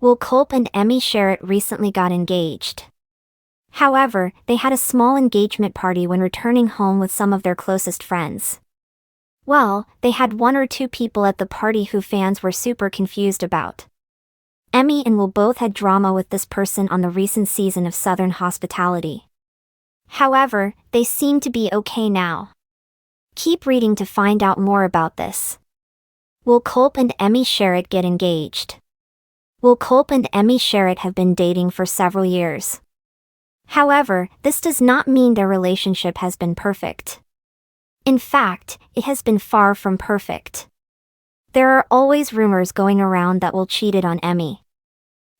Well, Kulp and Emmy Sharrett recently got engaged. However, they had a small engagement party when returning home with some of their closest friends. Well, they had one or two people at the party who fans were super confused about. Emmy and Will both had drama with this person on the recent season of Southern Hospitality. However, they seem to be okay now. Keep reading to find out more about this. Will Kulp and Emmy Sharrett get engaged? Will Kulp and Emmy Sharrett have been dating for several years. However, this does not mean their relationship has been perfect. In fact, it has been far from perfect. There are always rumors going around that Will cheated on Emmy.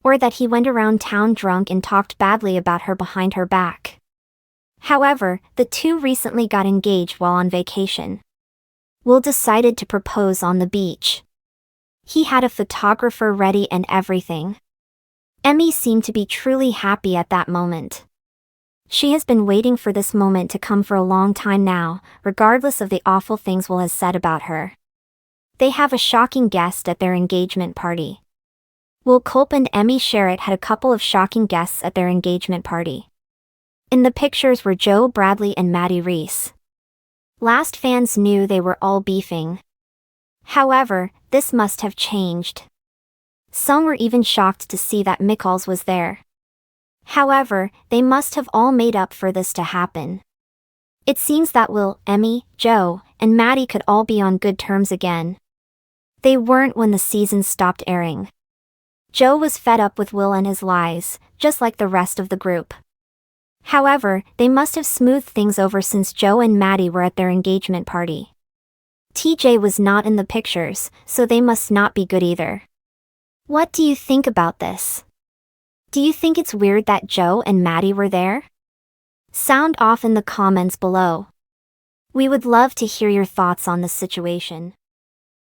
Or that he went around town drunk and talked badly about her behind her back. However, the two recently got engaged while on vacation. Will decided to propose on the beach. He had a photographer ready and everything. Emmy seemed to be truly happy at that moment. She has been waiting for this moment to come for a long time now, regardless of the awful things Will has said about her. They have a shocking guest at their engagement party. Will Kulp and Emmy Sharrett had a couple of shocking guests at their engagement party. In the pictures were Joe Bradley and Maddie Reese. Last fans knew they were all beefing. However, this must have changed. Some were even shocked to see that Michaels was there. However, they must have all made up for this to happen. It seems that Will, Emmy, Joe, and Maddie could all be on good terms again. They weren't when the season stopped airing. Joe was fed up with Will and his lies, just like the rest of the group. However, they must have smoothed things over since Joe and Maddie were at their engagement party. TJ was not in the pictures, so they must not be good either. What do you think about this? Do you think it's weird that Joe and Maddie were there? Sound off in the comments below. We would love to hear your thoughts on this situation.